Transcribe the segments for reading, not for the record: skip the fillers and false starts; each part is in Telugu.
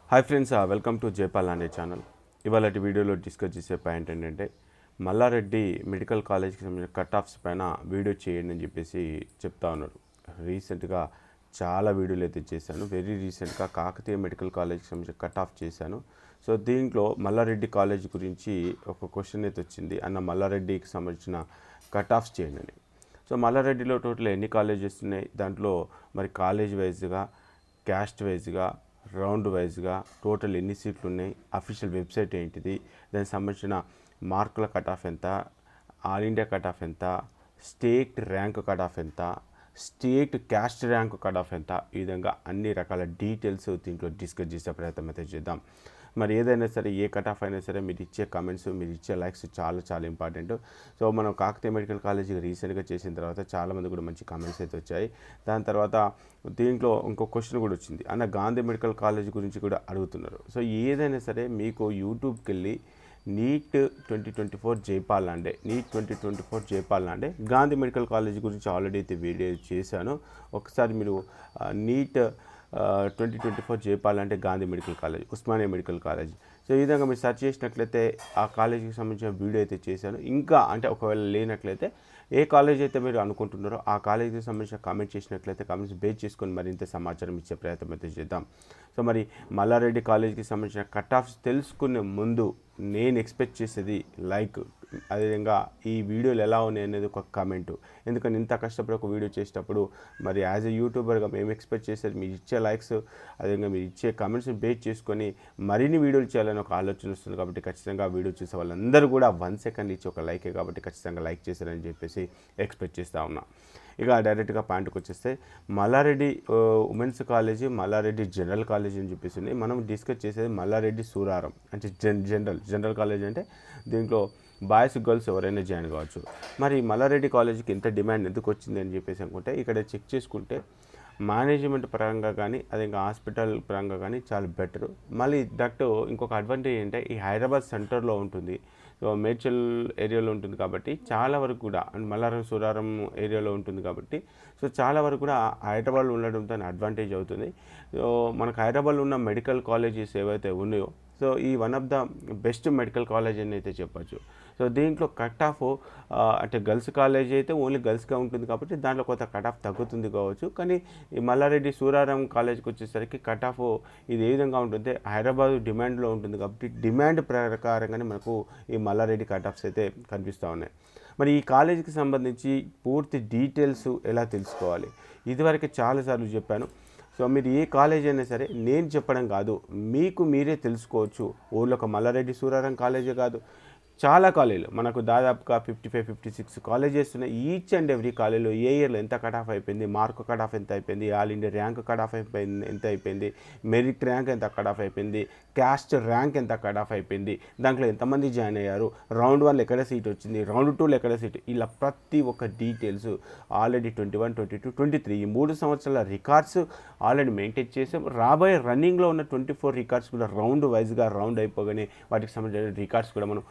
Hi friends, welcome to Jaipal అనే ఛానల్. ఇవాళటి వీడియోలో డిస్కస్ చేసే పాయింట్ ఏంటంటే మల్లారెడ్డి మెడికల్ కాలేజ్కి సంబంధించిన కట్ ఆఫ్స్ పైన వీడియో చేయండి అని చెప్పేసి చెప్తా ఉన్నాడు. రీసెంట్గా చాలా వీడియోలు అయితే చేశాను. వెరీ రీసెంట్గా కాకతీయ మెడికల్ కాలేజ్కి సంబంధించిన కట్ ఆఫ్ చేశాను. సో దీంట్లో మల్లారెడ్డి కాలేజ్ గురించి ఒక క్వశ్చన్ అయితే వచ్చింది, అన్న మల్లారెడ్డికి సంబంధించిన కట్ ఆఫ్స్ చేయండి అని. సో మల్లారెడ్డిలో టోటల్ ఎన్ని కాలేజెస్ ఉన్నాయి, దాంట్లో మరి కాలేజ్ వైజ్గా, క్యాస్ట్ వైజ్గా, రౌండ్ వైజ్గా టోటల్ ఎన్ని సీట్లు ఉన్నాయి, అఫీషియల్ వెబ్సైట్ ఏంటిది, దానికి సంబంధించిన మార్కుల కట్ ఆఫ్ ఎంత, ఆల్ ఇండియా కట్ ఆఫ్ ఎంత, స్టేట్ ర్యాంక్ కట్ ఆఫ్ ఎంత, state caste rank cut off ఎంత, ఈ విధంగా అన్ని రకాల డీటెయిల్స్ దీంట్లో డిస్కస్ చేసే ప్రయత్నం అయితే చేద్దాం. మరి ఏదైనా సరే, ఏ కట్ ఆఫ్ అయినా సరే, మీరు ఇచ్చే కమెంట్స్, మీరు ఇచ్చే లైక్స్ చాలా చాలా ఇంపార్టెంట్. సో మనం కాకతీయ మెడికల్ కాలేజ్ రీసెంట్గా చేసిన తర్వాత చాలామంది కూడా మంచి కమెంట్స్ అయితే వచ్చాయి. దాని తర్వాత దీంట్లో ఇంకో క్వశ్చన్ కూడా వచ్చింది, అన్న గాంధీ మెడికల్ కాలేజ్ గురించి కూడా అడుగుతున్నారు. సో ఏదైనా సరే మీకు యూట్యూబ్కి వెళ్ళి neat 2024 Jaipal లాండే, neat 2024 Jaipal లాండే Gandhi medical college గురించి ఆల్రెడీ అయితే వీడియో చేశాను. ఒకసారి మీరు నీట్ 2024 జైపాల్ అంటే Gandhi medical college, Osmania medical college, so ఈ విధంగా మీరు సెర్చ్ చేసినట్లయితే ఆ కాలేజీకి సంబంధించిన వీడియో అయితే చేశాను. ఇంకా అంటే ఒకవేళ లేనట్లయితే ఏ కాలేజ్ అయితే మీరు అనుకుంటున్నారో ఆ కాలేజీకి సంబంధించిన కామెంట్ చేసినట్లయితే కామెంట్స్ బేస్ చేసుకొని మరింత సమాచారం ఇచ్చే ప్రయత్నం అయితే చేద్దాం. సో మరి మల్లారెడ్డి కాలేజీకి సంబంధించిన కట్ ఆఫ్స్ తెలుసుకునే ముందు నేను ఎక్స్పెక్ట్ చేసేది లైక్, అదేవిధంగా ఈ వీడియోలు ఎలా ఉన్నాయి అనేది ఒక కామెంటు. ఎందుకంటే ఇంత కష్టపడి ఒక వీడియో చేసేటప్పుడు మరి యాజ్ ఎ యూట్యూబర్గా మేము ఎక్స్పెక్ట్ చేసేది మీరు ఇచ్చే లైక్స్, అదేవిధంగా మీరు ఇచ్చే కామెంట్స్ని బేస్ చేసుకొని మరిన్ని వీడియోలు చేయాలని ఒక ఆలోచన వస్తుంది. కాబట్టి ఖచ్చితంగా వీడియో చూసే వాళ్ళందరూ కూడా 1 సెకండ్ ఇచ్చి ఒక లైకే, కాబట్టి ఖచ్చితంగా లైక్ చేశారని చెప్పేసి ఎక్స్పెక్ట్ చేస్తూ ఉన్నా. ఇక డైరెక్ట్గా పాయింట్కి వచ్చేస్తే Malla Reddy women's college, Malla Reddy general college అని చెప్పేసి మనం డిస్కస్ చేసేది మల్లారెడ్డి సూరారం అంటే జనరల్ కాలేజ్. అంటే దీంట్లో బాయ్స్ గర్ల్స్ ఎవరైనా జాయిన్ కావచ్చు. మరి మల్లారెడ్డి కాలేజీకి ఇంత డిమాండ్ ఎందుకు వచ్చింది అని చెప్పేసి అనుకుంటే, ఇక్కడ చెక్ చేసుకుంటే మేనేజ్మెంట్ పరంగా కానీ, అదే ఇంకా హాస్పిటల్ పరంగా కానీ చాలా బెటరు. మళ్ళీ దట్ ఇంకొక అడ్వాంటేజ్ ఏంటంటే ఈ హైదరాబాద్ సెంటర్లో ఉంటుంది, సో మేడ్చల్ ఏరియాలో ఉంటుంది కాబట్టి చాలా వరకు కూడా, అండ్ మల్లారం సూరారం ఏరియాలో ఉంటుంది కాబట్టి సో చాలా వరకు కూడా హైదరాబాద్లో ఉండడంతో అడ్వాంటేజ్ అవుతుంది. సో మనకు హైదరాబాద్లో ఉన్న మెడికల్ కాలేజెస్ ఏవైతే ఉన్నాయో, సో ఈ one of the best medical college అని అయితే చెప్పచ్చు. సో దీంట్లో కట్ ఆఫ్ అంటే గర్ల్స్ కాలేజ్ అయితే ఓన్లీ గర్ల్స్గా ఉంటుంది కాబట్టి దాంట్లో కొంత కట్ ఆఫ్ తగ్గుతుంది కావచ్చు. కానీ ఈ మల్లారెడ్డి సూరారం కాలేజ్కి వచ్చేసరికి కట్ ఆఫ్ ఇది ఏ విధంగా ఉంటుంది, హైదరాబాద్ డిమాండ్లో ఉంటుంది కాబట్టి డిమాండ్ ప్రకారంగానే మనకు ఈ మల్లారెడ్డి కట్ ఆఫ్స్ అయితే కనిపిస్తూ ఉన్నాయి. మరి ఈ కాలేజీకి సంబంధించి పూర్తి డీటెయిల్స్ ఎలా తెలుసుకోవాలి, ఇదివరకు చాలాసార్లు చెప్పాను. సో మీరు ఏ కాలేజ్ అయినా సరే నేను చెప్పడం కాదు, మీకు మీరే తెలుసుకోవచ్చు. ఊళ్ళో ఒక మల్లారెడ్డి సూరారం కాలేజే కాదు, చాలా కాలేజీలు మనకు దాదాపుగా 55-56 కాలేజెస్ ఉన్నాయి. ఈచ్ అండ్ ఎవ్రీ కాలేజీలో ఏ ఇయర్లో ఎంత కట్ ఆఫ్ అయిపోయింది, మార్క్ కట్ ఆఫ్ ఎంత అయిపోయింది, all India rank cut off అయిపోయింది ఎంత అయిపోయింది, మెరిట్ ర్యాంక్ ఎంత కట్ ఆఫ్ అయిపోయింది, క్యాస్ట్ ర్యాంక్ ఎంత కట్ ఆఫ్ అయిపోయింది, దాంట్లో ఎంతమంది జాయిన్ అయ్యారు, రౌండ్ 1 ఎక్కడ సీట్ వచ్చింది, రౌండ్ 2 ఎక్కడ సీట్, ఇలా ప్రతి ఒక్క డీటెయిల్స్ ఆల్రెడీ 21, 22, 23 ఈ 3 సంవత్సరాల రికార్డ్స్ ఆల్రెడీ మెయింటైన్ చేసాం. రాబోయే రన్నింగ్లో ఉన్న 24 రికార్డ్స్ కూడా రౌండ్ వైజ్గా రౌండ్ అయిపోగానే వాటికి సంబంధించిన రికార్డ్స్ కూడా మనం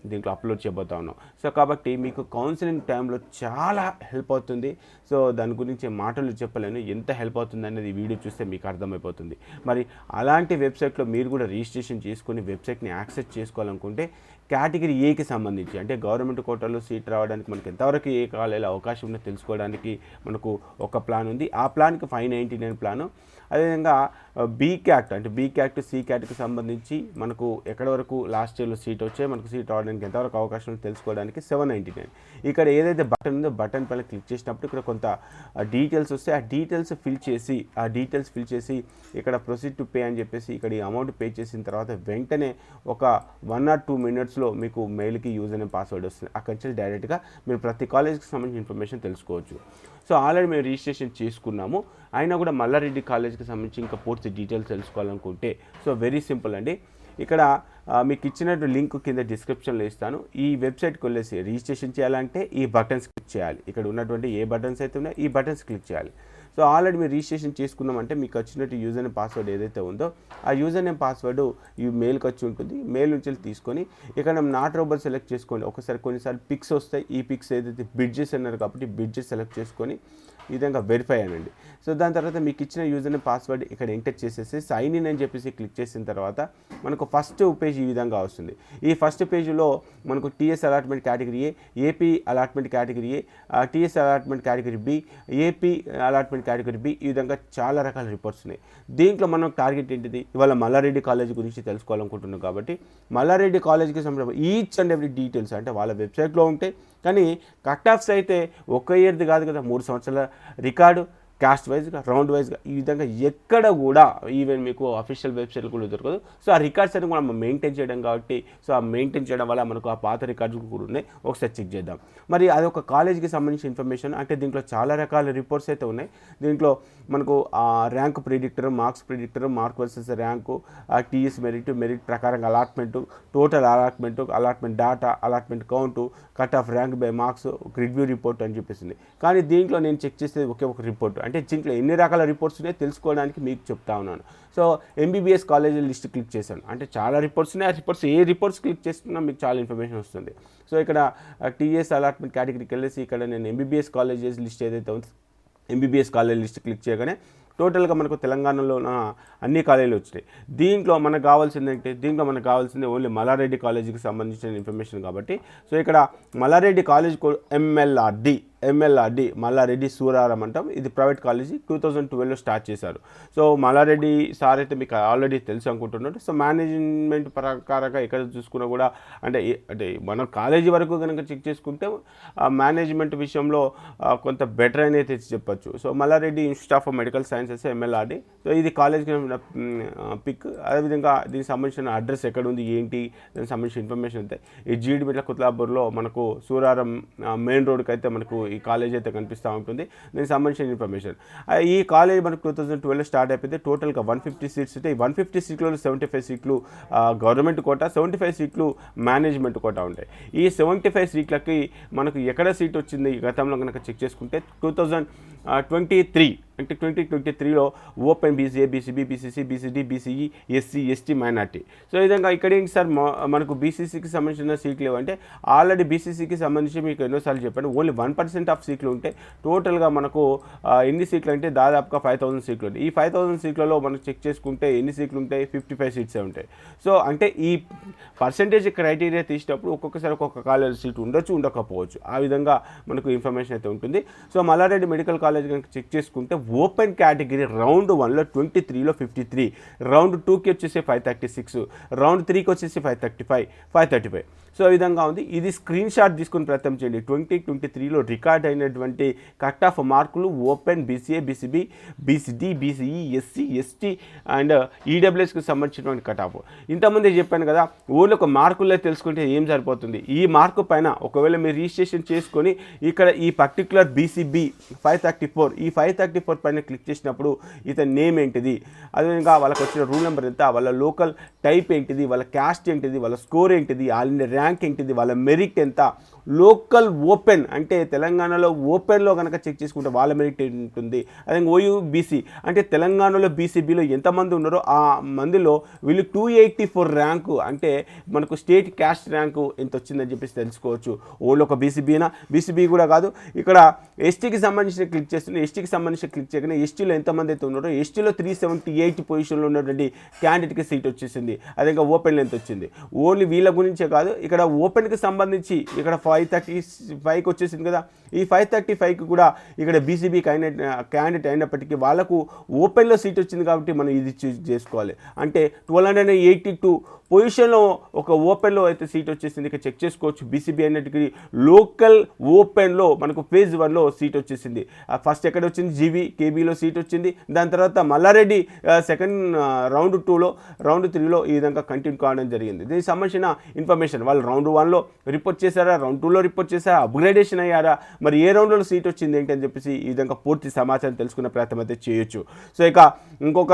దీంట్లో అప్లోడ్ చేయబోతా ఉన్నాం. సో కాబట్టి మీకు కౌన్సిలింగ్ టైంలో చాలా హెల్ప్ అవుతుంది. సో దాని గురించి మాటలు చెప్పలేను, ఎంత హెల్ప్ అవుతుంది అనేది వీడియో చూస్తే మీకు అర్థమైపోతుంది. మరి అలాంటి వెబ్సైట్లో మీరు కూడా రిజిస్ట్రేషన్ చేసుకొని వెబ్సైట్ని యాక్సెస్ చేసుకోవాలనుకుంటే కేటగిరీ ఏకి సంబంధించి అంటే గవర్నమెంట్ కోటాలో సీట్ రావడానికి మనకు ఎంతవరకు ఏ కాలేజీలో అవకాశం ఉందో తెలుసుకోవడానికి మనకు ఒక ప్లాన్ ఉంది. ఆ ప్లాన్కి 599 ప్లాను. అదేవిధంగా బీ క్యాట్ అంటే బీ క్యాట్ సి క్యాట్కి సంబంధించి మనకు ఎక్కడి వరకు లాస్ట్ ఇయర్లో సీట్ వచ్చాయి, మనకు సీట్ రావడానికి ఎంతవరకు అవకాశం ఉందో తెలుసుకోవడానికి 799. ఇక్కడ ఏదైతే బటన్ ఉందో బటన్ పైన క్లిక్ చేసినప్పుడు ఇక్కడ కొంత డీటెయిల్స్ వస్తాయి. ఆ డీటెయిల్స్ ఫిల్ చేసి ఇక్కడ ప్రొసీడ్ టు పే అని చెప్పేసి ఇక్కడ ఈ అమౌంట్ పే చేసిన తర్వాత వెంటనే ఒక 1 or 2 మినిట్స్లో మీకు మెయిల్కి యూజర్ నేమ్ పాస్వర్డ్ వస్తుంది. అక్కడి నుంచి డైరెక్ట్గా మీరు ప్రతి కాలేజ్కి సంబంధించిన ఇన్ఫర్మేషన్ తెలుసుకోవచ్చు. సో ఆల్రెడీ మేము రిజిస్ట్రేషన్ చేసుకున్నాము, అయినా కూడా మల్లారెడ్డి కాలేజ్కి సంబంధించి ఇంకా పూర్తి డీటెయిల్స్ తెలుసుకోవాలనుకుంటే సో వెరీ సింపుల్ అండి. ఇక్కడ మీకు ఇచ్చినట్టు లింక్ కింద డిస్క్రిప్షన్లో ఇస్తాను. ఈ వెబ్సైట్కి వెళ్ళేసి రిజిస్ట్రేషన్ చేయాలంటే ఈ బటన్స్ క్లిక్ చేయాలి. ఇక్కడ ఉన్నటువంటి ఏ బటన్స్ అయితే ఉన్నాయో ఈ బటన్స్ క్లిక్ చేయాలి. సో ఆల్రెడీ మీరు రిజిస్ట్రేషన్ చేసుకున్నామంటే మీకు వచ్చినట్టు యూజర్ నేమ్ పాస్వర్డ్ ఏదైతే ఉందో ఆ యూజర్ నేమ్ పాస్వర్డ్ ఈ మెయిల్కి వచ్చి ఉంటుంది. మెయిల్ నుంచి తీసుకొని ఇక్కడ నాట్ రోబర్ సెలెక్ట్ చేసుకోండి. ఒకసారి కొన్నిసార్లు పిక్స్ వస్తాయి, ఈ పిక్స్ ఏదైతే బిడ్జెస్ అన్నారు కాబట్టి బిడ్జెస్ సెలెక్ట్ చేసుకొని ఈ విధంగా వెరిఫై అనండి. సో దాని తర్వాత మీకు ఇచ్చిన యూజర్ నేమ్ పాస్వర్డ్ ఇక్కడ ఎంటర్ చేసేసి సైన్ ఇన్ అని చెప్పేసి క్లిక్ చేసిన తర్వాత మనకు ఫస్ట్ పేజ్ ఈ విధంగా వస్తుంది. ఈ ఫస్ట్ పేజ్లో మనకు TS allotment category A, AP allotment category A, TS allotment category B, AP allotment category B, ఈ విధంగా చాలా రకాల రిపోర్ట్స్ ఉన్నాయి. దీంట్లో మనం టార్గెట్ ఏంటిది, ఇవాళ మల్లారెడ్డి కాలేజ్ గురించి తెలుసుకోవాలనుకుంటున్నాం కాబట్టి మల్లారెడ్డి కాలేజ్కి సంబంధించిన ఈచ్ అండ్ ఎవ్రీ డీటెయిల్స్ అంటే వాళ్ళ వెబ్సైట్లో ఉంటాయి. కానీ కట్ ఆఫ్స్ అయితే ఒక ఇయర్ది కాదు కదా, 3 సంవత్సరాల రికార్డు, క్యాస్ట్ వైజ్గా, రౌండ్ వైజ్గా, ఈ విధంగా ఎక్కడ కూడా ఈవెన్ మీకు అఫీషియల్ వెబ్సైట్లు కూడా దొరకదు. సో ఆ రికార్డ్స్ అని కూడా మనం మెయింటైన్ చేయడం కాబట్టి, సో ఆ మెయింటైన్ చేయడం వల్ల మనకు ఆ పాత రికార్డ్స్ కూడా ఉన్నాయి. ఒకసారి చెక్ చేద్దాం. మరి అది ఒక కాలేజ్కి సంబంధించిన ఇన్ఫర్మేషన్. అంటే దీంట్లో చాలా రకాల రిపోర్ట్స్ అయితే ఉన్నాయి. దీంట్లో మనకు rank predictor, marks predictor, mark versus rank, TS merit, merit ప్రకారం allotment, total allotment, allotment data, allotment count, cut off rank by marks, review report అని చెప్పేసింది. కానీ దీంట్లో నేను చెక్ చేసేది ఒకే ఒక రిపోర్ట్. అంటే దీంట్లో ఎన్ని రకాల రిపోర్ట్స్ ఉన్నాయో తెలుసుకోవడానికి మీకు చెప్తా ఉన్నాను. So MBBS college list click చేశాను. అంటే చాలా రిపోర్ట్స్ ఉన్నాయి. ఆ రిపోర్ట్స్ ఏ రిపోర్ట్స్ క్లిక్ చేస్తున్నా మీకు చాలా ఇన్ఫర్మేషన్ వస్తుంది. సో ఇక్కడ టీఎస్ అలాట్మెంట్ కేటగిరీకి వెళ్ళేసి ఇక్కడ నేను ఎంబీబీఎస్ కాలేజెస్ లిస్ట్ ఏదైతే ఉందో ఎంబీబీఎస్ కాలేజ్ లిస్ట్ క్లిక్ చేయగానే టోటల్గా మనకు తెలంగాణలో అన్ని కాలేజీలు వచ్చినాయి. దీంట్లో మనకు కావాల్సింది ఓన్లీ మల్లారెడ్డి కాలేజీకి సంబంధించిన ఇన్ఫర్మేషన్ కాబట్టి, సో ఇక్కడ మల్లారెడ్డి కాలేజ్ ఎంఎల్ఆర్డి మల్లారెడ్డి సూరారం అంటాం. ఇది ప్రైవేట్ కాలేజీ, 2012లో స్టార్ట్ చేశారు. సో మల్లారెడ్డి సార్ అయితే మీకు ఆల్రెడీ తెలుసు అనుకుంటున్నారు. సో మేనేజ్మెంట్ ప్రకారంగా ఎక్కడ చూసుకున్నా కూడా అంటే మనం కాలేజీ వరకు కనుక చెక్ చేసుకుంటే మేనేజ్మెంట్ విషయంలో కొంత బెటర్ అని అయితే చెప్పచ్చు. So Malla Reddy Institute of Medical Sciences MLRD. So ఇది కాలేజ్కి పిక్. అదేవిధంగా దీనికి సంబంధించిన అడ్రస్ ఎక్కడ ఉంది ఏంటి దానికి సంబంధించిన ఇన్ఫర్మేషన్ అయితే ఈ జీడిమెట్ల కుత్లాపూర్లో మనకు సూరారం మెయిన్ రోడ్కి అయితే మనకు ఈ కాలేజ్ అయితే కనిపిస్తూ ఉంటుంది. దీనికి సంబంధించిన ఇన్ఫర్మేషన్. ఈ కాలేజ్ మనకు 2012లో స్టార్ట్ అయిపోయింది. టోటల్గా 150 సీట్స్ ఉంటాయి. 150 సీట్లో 75 సీట్లు గవర్నమెంట్ కోటా, 75 సీట్లు మేనేజ్మెంట్ కోటా ఉంటాయి. ఈ 75 సీట్లకి మనకు ఎక్కడ సీట్ వచ్చింది గతంలో కనుక చెక్ చేసుకుంటే 2023 అంటే 2023లో open BCA, BCB, BCC, BCD, BCE, SC, ST, minority. So ఈ విధంగా ఇక్కడ ఏంటి సార్ మనకు బీసీసీకి సంబంధించిన సీట్లు లేవంటే ఆల్రెడీ బీసీసీకి సంబంధించి మీకు ఎన్నోసార్లు చెప్పాను ఓన్లీ 1% ఆఫ్ సీట్లు ఉంటాయి. టోటల్గా మనకు ఎన్ని సీట్లు అంటే దాదాపుగా 5000 సీట్లు ఉంటాయి. ఈ 5000 సీట్లలో మనం చెక్ చేసుకుంటే ఎన్ని సీట్లు ఉంటాయి, 55 సీట్సే ఉంటాయి. సో అంటే ఈ పర్సంటేజ్ క్రైటీరియా తీసేటప్పుడు ఒక్కొక్కసారి ఒక్కొక్క కాలేజ్ సీట్ ఉండొచ్చు, ఉండకపోవచ్చు. ఆ విధంగా మనకు ఇన్ఫర్మేషన్ అయితే ఉంటుంది. సో మల్లారెడ్డి మెడికల్ కాలేజ్ కనుక చెక్ చేసుకుంటే ఓపెన్ కేటగిరీ రౌండ్ 1లో 23లో 53, రౌండ్ 2కి వచ్చేసి 536, రౌండ్ 3కి వచ్చేసి 535. సో ఈ విధంగా ఉంది. ఇది స్క్రీన్ షాట్ తీసుకుని ప్రయత్నం చేయండి. 2023లో రికార్డ్ అయినటువంటి కట్ ఆఫ్ మార్కులు open BCA, BCB, BCD, BCE, SC, ST and ఈడబ్ల్యూఎస్కి సంబంధించినటువంటి కట్ ఆఫ్. ఇంతమంది చెప్పాను కదా, ఓన్లీ ఒక మార్కుల్లో తెలుసుకుంటే ఏం సరిపోతుంది. ఈ మార్కు పైన ఒకవేళ మీరు రిజిస్ట్రేషన్ చేసుకొని ఇక్కడ ఈ పర్టికులర్ బీసీబీ 534, ఈ 534 పైన క్లిక్ చేసినప్పుడు ఇతని నేమ్ ఏంటిది, అదేవిధంగా వాళ్ళకి వచ్చిన రూల్ నెంబర్ ఎంత, వాళ్ళ లోకల్ టైప్ ఏంటిది, వాళ్ళ క్యాస్ట్ ఏంటిది, వాళ్ళ స్కోర్ ఏంటిది, ఆల్ ఇండియా ర్యాంక్ ఏంటిది, వాళ్ళ మెరిట్ ఎంత, లోకల్ ఓపెన్ అంటే తెలంగాణలో ఓపెన్లో కనుక చెక్ చేసుకుంటే వాళ్ళ మెరిట్ ఉంటుంది. అదే ఓయూబీసీ అంటే తెలంగాణలో బీసీబీలో ఎంతమంది ఉన్నారో ఆ మందిలో వీళ్ళు 284 ర్యాంకు అంటే మనకు స్టేట్ క్యాస్ట్ ర్యాంకు ఎంత వచ్చిందని చెప్పేసి తెలుసుకోవచ్చు. ఓన్లీ ఒక బీసీబీ కూడా కాదు. ఇక్కడ ఎస్టీకి సంబంధించిన క్లిక్ చేస్తుంది. ఎస్టీకి సంబంధించిన క్లిక్ చేయగానే ఎస్టీలో ఎంతమంది అయితే ఉన్నారో ఎస్టీలో 378 పొజిషన్లో ఉన్నటువంటి క్యాండిడేట్కి సీట్ వచ్చేసింది. అదే ఇంకా ఓపెన్లో ఎంత వచ్చింది. ఓన్లీ వీళ్ళ గురించే కాదు, ఇక్కడ ఓపెన్కి సంబంధించి ఇక్కడ 535కి వచ్చేసింది కదా, ఈ 535కి కూడా ఇక్కడ బీసీబీ క్యాండిడేట్ అయినప్పటికీ వాళ్ళకు ఓపెన్లో సీట్ వచ్చింది కాబట్టి మనం ఇది చూస్ చేసుకోవాలి. అంటే 1282 పొజిషన్లో ఒక ఓపెన్లో అయితే సీట్ వచ్చేసింది. ఇక్కడ చెక్ చేసుకోవచ్చు. బీసీబీ అయినట్టుకి లోకల్ ఓపెన్లో మనకు ఫేజ్ 1లో సీట్ వచ్చేసింది. ఫస్ట్ ఎక్కడ వచ్చింది, జీవీ కేబీలో సీట్ వచ్చింది. దాని తర్వాత మల్లారెడ్డి సెకండ్ రౌండ్ 2లో, రౌండ్ 3లో ఈ విధంగా కంటిన్యూ కావడం జరిగింది. దీనికి సంబంధించిన ఇన్ఫర్మేషన్ వాళ్ళు రౌండ్ 1లో రిపోర్ట్ చేశారా, రౌండ్ 2లో రిపోర్ట్ చేశారా, అప్గ్రేడేషన్ అయ్యారా, మరి ఏ రౌండ్లో సీట్ వచ్చింది ఏంటి అని చెప్పేసి ఈ విధంగా పూర్తి సమాచారం తెలుసుకునే ప్రయత్నం అయితే చేయొచ్చు. సో ఇక ఇంకొక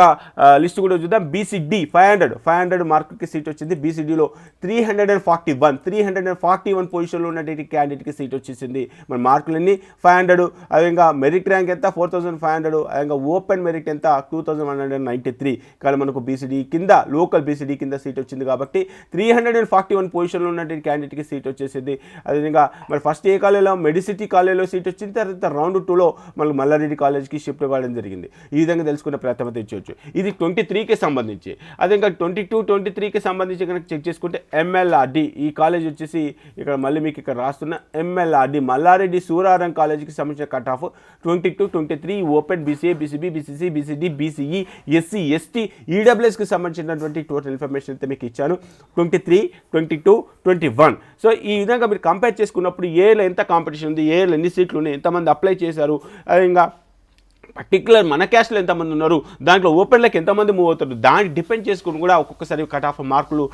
లిస్ట్ కూడా చూద్దాం. బీసీడీ 500 మార్కుకి సీట్ వచ్చింది. బీసీడీలో 341 పొజిషన్లో ఉన్నటువంటి క్యాండిడేట్కి సీట్ వచ్చేసింది. మన మార్కులన్నీ 500. అదేవిధంగా మెరిట్ ర్యాంక్ ఎంత 4500. అదేవిధంగా ఓపెన్ మెరిట్ ఎంత 2193. కానీ మనకు బీసీడీ కింద లోకల్ బీసీడీ కింద సీట్ వచ్చింది కాబట్టి 341 పొజిషన్లో ఉన్నటువంటి క్యాండిడేట్కి సీట్ వచ్చేసింది. అదేవిధంగా మరి ఫస్ట్ ఏ కాలేజీలో మెడిసిటీ కాలేజీలో సీట్ వచ్చింది, తర్వాత రౌండ్ 2లో మనకు మల్లారెడ్డి కాలేజ్కి షిఫ్ట్ కావడం జరిగింది. ఈ విధంగా తెలుసుకునే ప్రయత్నం అయితే ఇచ్చవచ్చు. ఇది 23కి సంబంధించి. అదే ఇంకా 22, 23కి సంబంధించి కనుక చెక్ చేసుకుంటే MLRD ఈ కాలేజ్ వచ్చేసి ఇక్కడ మళ్ళీ మీకు ఇక్కడ రాస్తున్న MLRD మల్లారెడ్డి సూరారం కాలేజీకి సంబంధించిన cut off 22, 23 open BCA, BCB, BCC, BCD, BCE, SC, ST, EWSకి సంబంధించినటువంటి టోటల్ ఇన్ఫర్మేషన్ అయితే మీకు ఇచ్చాను. 23, 22, 21. సో ఈ విధంగా మీరు కంపేర్ చేసుకున్నప్పుడు ఏలో ఎంత కాంపిటీషన్ ఉంది, ఏలో ఎన్ని సీట్లు ఉన్నాయి, ఎంతమంది అప్లై చేశారు, అదే ఇంకా పర్టికులర్ మన క్యాస్ట్లో ఎంతమంది ఉన్నారు, దాంట్లో ఓపెన్లోకి ఎంతమంది మూవ్ అవుతారు, దాన్ని డిపెండ్ చేసుకుని కూడా ఒక్కొక్కసారి కట్ ఆఫ్ మార్కులు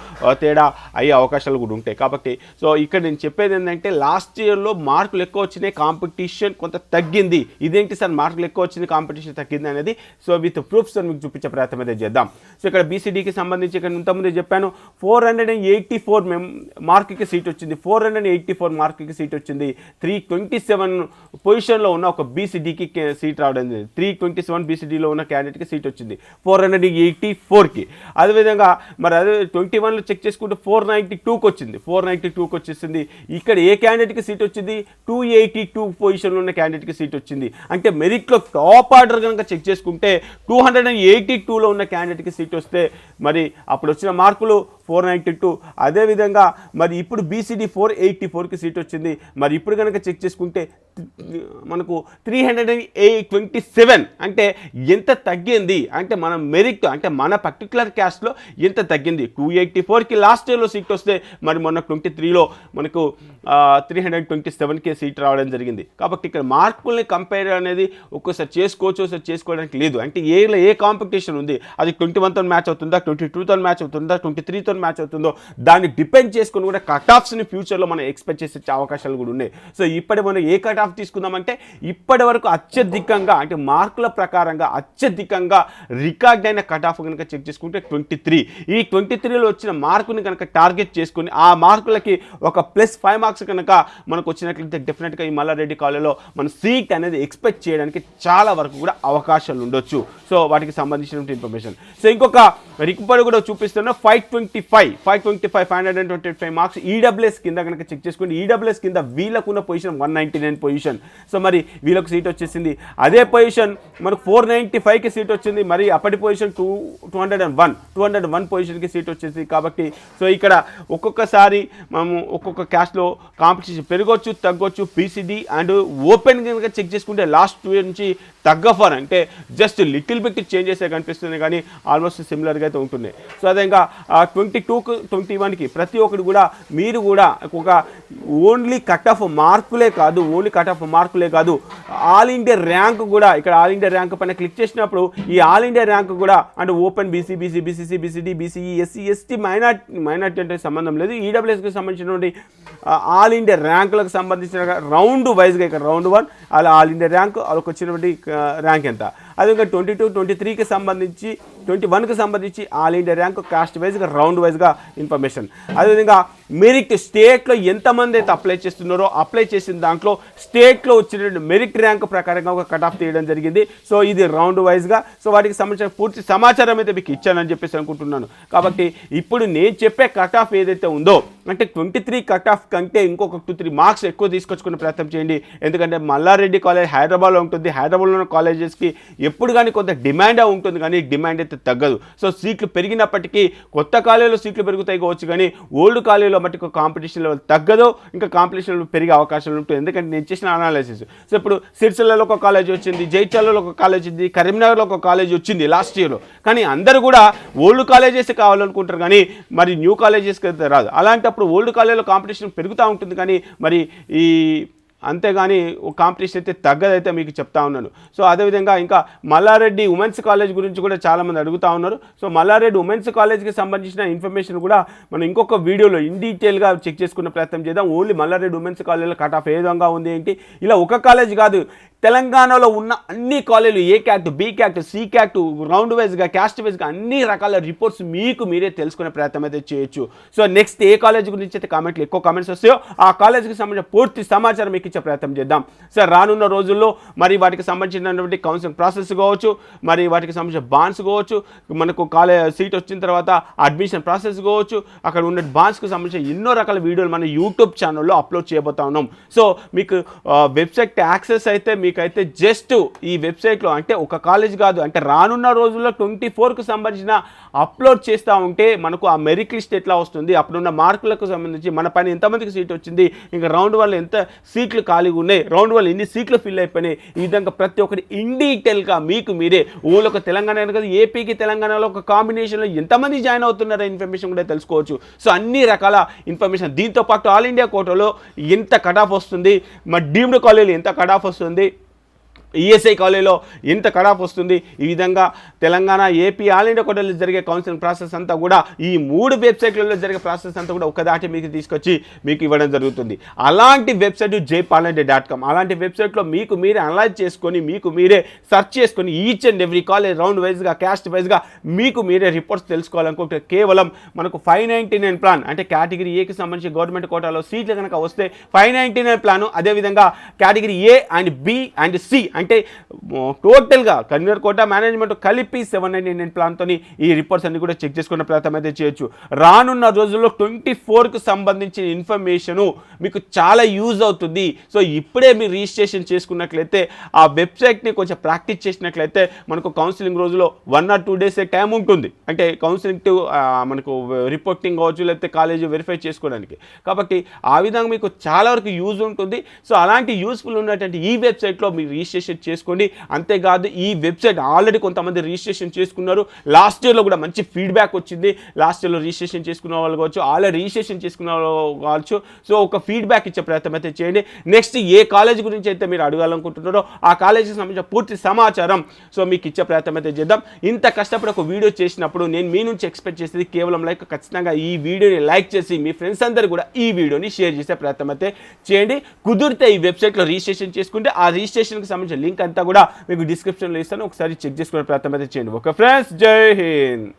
తేడా అయ్యే అవకాశాలు కూడా ఉంటాయి. కాబట్టి సో ఇక్కడ నేను చెప్పేది ఏంటంటే లాస్ట్ ఇయర్లో మార్కులు ఎక్కువ వచ్చినాయి, కాంపిటీషన్ కొంత తగ్గింది. ఇదేంటి సార్ మార్కులు ఎక్కువ వచ్చింది, కాంపిటీషన్ తగ్గింది అనేది సో విత్ ప్రూఫ్స్ మీకు చూపించే ప్రయత్నం అయితే చేద్దాం. సో ఇక్కడ BCDకి సంబంధించి ఇక్కడ ఇంతకుముందు చెప్పాను 484 మార్కుకి సీట్ వచ్చింది, 484 మార్కుకి సీట్ వచ్చింది. 327 పొజిషన్లో ఉన్న ఒక BCDకి సీట్ రావడం జరిగింది. 327 BCDలో ఉన్న క్యాండిడేట్కి సీట్ వచ్చింది 484కి. అదేవిధంగా మరి అదే 21లో చెక్ చేసుకుంటే 492కి వచ్చింది, 492కి వచ్చేసింది. ఇక్కడ ఏ క్యాండిడేట్కి సీట్ వచ్చింది, 282 పొజిషన్లో ఉన్న క్యాండిడేట్కి సీట్ వచ్చింది. అంటే మెరిట్లో టాప్ ఆర్డర్ కనుక చెక్ చేసుకుంటే 282లో ఉన్న క్యాండిడేట్కి సీట్ వస్తే మరి అప్పుడు వచ్చిన మార్కులు 492. అదేవిధంగా మరి ఇప్పుడు BCD 484కి సీట్ వచ్చింది. మరి ఇప్పుడు కనుక చెక్ చేసుకుంటే మనకు 327 అంటే ఎంత తగ్గింది అంటే మన మెరిట్ అంటే మన పర్టికులర్ క్యాస్ట్లో ఎంత తగ్గింది. 284కి లాస్ట్ ఇయర్లో సీట్ వస్తే మరి మొన్న 23లో మనకు 327కి సీట్ రావడం జరిగింది. కాబట్టి ఇక్కడ మార్కుల్ని కంపేర్ అనేది ఒక్కోసారి చేసుకోవచ్చు, ఒకసారి చేసుకోవడానికి లేదు. అంటే ఏలో ఏ కాంపిటీషన్ ఉంది, అది 21తో మ్యాచ్ అవుతుందా, 22తో మ్యాచ్ అవుతుందా, 23తో మ్యాచ్ అవుతుందో దాన్ని డిపెండ్ చేసుకుని కూడా కట్ ఆఫ్స్ని ఫ్యూచర్లో మనం ఎక్స్పెక్ట్ చేసే అవకాశాలు కూడా ఉన్నాయి. సో ఇప్పటి మనం ఏ కట్ ఆఫ్ తీసుకుందామంటే ఇప్పటి వరకు అత్యధికంగా అంటే మార్కుల ప్రకారంగా అత్యధికంగా రికార్డ్ అయిన కట్ ఆఫ్ కనుక చెక్ చేసుకుంటే 23. ఈ 23లో వచ్చిన మార్కుని కనుక టార్గెట్ చేసుకుని ఆ మార్కులకి ఒక +5 మార్క్స్ కనుక మనకు వచ్చినట్లయితే డెఫినెట్గా ఈ మల్లారెడ్డి కాలేజ్లో మన సీట్ అనేది ఎక్స్పెక్ట్ చేయడానికి చాలా వరకు కూడా అవకాశాలు ఉండొచ్చు. సో వాటికి సంబంధించిన ఇన్ఫర్మేషన్. సో ఇంకొక రికార్డు కూడా చూపిస్తున్నా 525 మార్క్స్ EWS కింద కనుక చెక్ చేసుకుంటే EWS కింద వీళ్ళకున్న పొజిషన్ 199 పొజిషన్. సో మరి వీళ్ళకు సీట్ వచ్చేసింది. అదే పొజిషన్ మనకు 495కి సీట్ వచ్చింది. మరి అప్పటి పొజిషన్ 201 పొజిషన్కి సీట్ వచ్చేసింది. కాబట్టి సో ఇక్కడ ఒక్కొక్కసారి మనము ఒక్కొక్క క్యాస్ట్లో కాంపిటీషన్ పెరగొచ్చు తగ్గొచ్చు. BCD అండ్ ఓపెన్ కనుక చెక్ చేసుకుంటే లాస్ట్ 2 ఇయర్ నుంచి తగ్గఫర్ అంటే జస్ట్ లిటిల్ బిట్ చేంజెస్ కనిపిస్తుంది కానీ ఆల్మోస్ట్ సిమిలర్గా అయితే ఉంటుంది. సో అదేవిధంగా 22కు 21కి ప్రతి ఒక్కటి కూడా మీరు కూడా ఒక ఓన్లీ కట్ ఆఫ్ మార్కులే కాదు ఆల్ ఇండియా ర్యాంక్ కూడా ఇక్కడ ఆల్ ఇండియా ర్యాంక్ పైన క్లిక్ చేసినప్పుడు ఈ ఆల్ ఇండియా ర్యాంక్ కూడా అంటే open BCBC, BCC, BCD, BCE, SC, ST minority అంటే సంబంధం లేదు. EWSకి సంబంధించినటువంటి ఆల్ ఇండియా ర్యాంకులకు సంబంధించిన రౌండ్ వైజ్గా ఇక్కడ రౌండ్ 1 అలా ఆల్ ఇండియా ర్యాంక్ వాళ్ళకి వచ్చినటువంటి ర్యాంక్ ఎంత. అదేవిధంగా 22, 23కి సంబంధించి 21కి సంబంధించి ఆల్ ఇండియా ర్యాంక్ కాస్ట్ వైజ్గా రౌండ్ వైజ్గా ఇన్ఫర్మేషన్. అదేవిధంగా మెరిట్ స్టేట్లో ఎంతమంది అయితే అప్లై చేస్తున్నారో అప్లై చేసిన దాంట్లో స్టేట్లో వచ్చిన మెరిట్ ర్యాంక్ ప్రకారంగా ఒక కట్ ఆఫ్ తీయడం జరిగింది. సో ఇది రౌండ్ వైజ్గా. సో వాటికి సంబంధించిన పూర్తి సమాచారం అయితే మీకు ఇచ్చానని చెప్పేసి అనుకుంటున్నాను. కాబట్టి ఇప్పుడు నేను చెప్పే కట్ ఆఫ్ ఏదైతే ఉందో అంటే 23 కట్ ఆఫ్ కంటే ఇంకొక 2-3 మార్క్స్ ఎక్కువ తీసుకొచ్చుకునే ప్రయత్నం చేయండి. ఎందుకంటే మల్లారెడ్డి కాలేజ్ హైదరాబాద్లో ఉంటుంది. హైదరాబాద్లో ఉన్న కాలేజెస్కి ఎప్పుడు కానీ కొంత డిమాండ్ ఉంటుంది కానీ డిమాండ్ అయితే తగ్గదు. సో సీట్లు పెరిగినప్పటికీ కొత్త కాలేజీలో సీట్లు పెరుగుతాయి కావచ్చు కానీ ఓల్డ్ కాలేజీలో మటుకు కాంపిటీషన్ లెవెల్ తగ్గదు, ఇంకా కాంపిటీషన్ లెవెల్ పెరిగే అవకాశాలు ఉంటుంది. ఎందుకంటే నేను చేసిన అనాలిసిస్. సో ఇప్పుడు సిరిసిల్లలో ఒక కాలేజ్ వచ్చింది, జైత్యాలలో ఒక కాలేజ్ ఉంది, కరీంనగర్లో ఒక కాలేజ్ వచ్చింది లాస్ట్ ఇయర్లో. కానీ అందరూ కూడా ఓల్డ్ కాలేజెస్ కావాలనుకుంటారు కానీ మరి న్యూ కాలేజెస్కి అయితే రాదు. అలాంటప్పుడు ఓల్డ్ కాలేజీలో కాంపిటీషన్ పెరుగుతూ ఉంటుంది కానీ మరి ఈ అంతేగాని కాంపిటీషన్ అయితే తగ్గదైతే మీకు చెప్తా ఉన్నాను. సో అదేవిధంగా ఇంకా మల్లారెడ్డి ఉమెన్స్ కాలేజ్ గురించి కూడా చాలామంది అడుగుతూ ఉన్నారు. సో మల్లారెడ్డి ఉమెన్స్ కాలేజ్కి సంబంధించిన ఇన్ఫర్మేషన్ కూడా మనం ఇంకొక వీడియోలో ఇన్ డీటెయిల్గా చెక్ చేసుకునే ప్రయత్నం చేద్దాం. ఓన్లీ మల్లారెడ్డి ఉమెన్స్ కాలేజ్లో కట్ ఆఫ్ ఏ విధంగా ఉంది ఏంటి, ఇలా ఒక కాలేజ్ కాదు తెలంగాణలో ఉన్న అన్ని కాలేజీలు A cat, B cat, C cat, round వైజ్గా, క్యాస్ట్ వైజ్గా అన్ని రకాల రిపోర్ట్స్ మీకు మీరే తెలుసుకునే ప్రయత్నం అయితే చేయొచ్చు. సో నెక్స్ట్ ఏ కాలేజ్ గురించి అయితే కామెంట్లు ఎక్కువ కామెంట్స్ వస్తాయో ఆ కాలేజ్కి సంబంధించిన పూర్తి సమాచారం మీకు ఇచ్చే ప్రయత్నం చేద్దాం. సార్ రానున్న రోజుల్లో మరి వాటికి సంబంధించినటువంటి కౌన్సిలింగ్ ప్రాసెస్ కావచ్చు, మరి వాటికి సంబంధించిన బాండ్స్ కావచ్చు, మనకు సీట్ వచ్చిన తర్వాత అడ్మిషన్ ప్రాసెస్ కావచ్చు, అక్కడ ఉన్న బాండ్స్కి సంబంధించిన ఎన్నో రకాల వీడియోలు మన యూట్యూబ్ ఛానల్లో అప్లోడ్ చేయబోతా ఉన్నాం. సో మీకు వెబ్సైట్ యాక్సెస్ అయితే మీకైతే జస్ట్ ఈ వెబ్సైట్లో అంటే ఒక కాలేజ్ కాదు, అంటే రానున్న రోజుల్లో 24కు సంబంధించిన అప్లోడ్ చేస్తూ ఉంటే మనకు ఆ మెరిట్ లిస్ట్ ఎట్లా వస్తుంది, అప్పుడున్న మార్కులకు సంబంధించి మన పైన ఎంతమందికి సీట్ వచ్చింది, ఇంకా రౌండ్ వల్ల ఎంత సీట్లు ఖాళీగా ఉన్నాయి, రౌండ్ వల్ల ఎన్ని సీట్లు ఫిల్ అయిపోయినాయి, ఈ విధంగా ప్రతి ఒక్కటి ఇన్ డీటెయిల్గా మీకు మీరే ఊళ్ళో తెలంగాణ కదా ఏపీకి తెలంగాణలో ఒక కాంబినేషన్లో ఎంతమంది జాయిన్ అవుతున్నారో ఇన్ఫర్మేషన్ కూడా తెలుసుకోవచ్చు. సో అన్ని రకాల ఇన్ఫర్మేషన్, దీంతో పాటు ఆల్ ఇండియా కోటాలో ఎంత కట్ ఆఫ్ వస్తుంది, మరి డీమ్డ్ కాలేజీలో ఎంత కట్ ఆఫ్ వస్తుంది, ఈఎస్ఐ కాలేజీలో ఎంత కట్ ఆఫ్ వస్తుంది, ఈ విధంగా తెలంగాణ ఏపీ ఆల్ ఇండియా కోటాలో జరిగే కౌన్సిలింగ్ ప్రాసెస్ అంతా కూడా ఈ 3 వెబ్సైట్లలో జరిగే ప్రాసెస్ అంతా కూడా ఒకదాటి మీకు తీసుకొచ్చి మీకు ఇవ్వడం జరుగుతుంది. అలాంటి వెబ్సైట్ jaypalanre.com. అలాంటి వెబ్సైట్లో మీకు మీరే అనలైజ్ చేసుకొని మీకు మీరే సెర్చ్ చేసుకొని each and every college round వైజ్గా క్యాస్ట్ వైజ్గా మీకు మీరే రిపోర్ట్స్ తెలుసుకోవాలనుకుంటే కేవలం మనకు 599 ప్లాన్, అంటే కేటగిరీ ఏకి సంబంధించి గవర్నమెంట్ కోటాలో సీట్లు కనుక వస్తే 599 ప్లాను, అదేవిధంగా category A and B and C అంటే టోటల్గా కన్వీనర్ కోటా మేనేజ్మెంట్ కలిపి 799 ప్లాన్తో ఈ రిపోర్ట్స్ అన్ని కూడా చెక్ చేసుకునే ప్రయత్నం అయితే చేయొచ్చు. రానున్న రోజుల్లో 24కు సంబంధించిన ఇన్ఫర్మేషను మీకు చాలా యూజ్ అవుతుంది. సో ఇప్పుడే మీరు రిజిస్ట్రేషన్ చేసుకున్నట్లయితే ఆ వెబ్సైట్ని కొంచెం ప్రాక్టీస్ చేసినట్లయితే మనకు కౌన్సిలింగ్ రోజులో 1 or 2 days టైం ఉంటుంది, అంటే కౌన్సిలింగ్ మనకు రిపోర్టింగ్ కావచ్చు లేకపోతే కాలేజీ వెరిఫై చేసుకోవడానికి. కాబట్టి ఆ విధంగా మీకు చాలా వరకు యూజ్ ఉంటుంది. సో అలాంటి యూస్ఫుల్ ఉన్నటువంటి ఈ వెబ్సైట్లో మీరు రిజిస్ట్రేషన్ చేసుకోండి. అంతేకాదు ఈ వెబ్సైట్ ఆల్రెడీ కొంతమంది రిజిస్ట్రేషన్ చేసుకున్నారు, లాస్ట్ ఇయర్లో కూడా మంచి ఫీడ్బ్యాక్ వచ్చింది. లాస్ట్ ఇయర్లో రిజిస్ట్రేషన్ చేసుకున్న వాళ్ళు కావచ్చు, ఆల్రెడీ రిజిస్ట్రేషన్ చేసుకున్న వాళ్ళు కావచ్చు. సో ఒక ఫీడ్బ్యాక్ ఇచ్చే ప్రయత్నం అయితే చేయండి. నెక్స్ట్ ఏ కాలేజ్ గురించి అయితే మీరు అడగాలనుకుంటున్నారో ఆ కాలేజీకి సంబంధించిన పూర్తి సమాచారం సో మీకు ఇచ్చే ప్రయత్నం అయితే చేద్దాం. ఇంత కష్టపడి ఒక వీడియో చేసినప్పుడు నేను మీ నుంచి ఎక్స్పెక్ట్ చేసేది కేవలం లైక్. ఖచ్చితంగా ఈ వీడియోని లైక్ చేసి మీ ఫ్రెండ్స్ అందరూ కూడా ఈ వీడియోని షేర్ చేసే ప్రయత్నం అయితే చేయండి. కుదిరితే ఈ వెబ్సైట్లో రిజిస్ట్రేషన్ చేసుకుంటే ఆ రిజిస్ట్రేషన్కి సంబంధించిన లింక్ అంతా కూడా మీకు డిస్క్రిప్షన్లో ఇస్తాను, ఒకసారి చెక్ చేసుకునే ప్రయత్నం అయితే చేయండి. ఓకే ఫ్రెండ్స్, జై హింద్.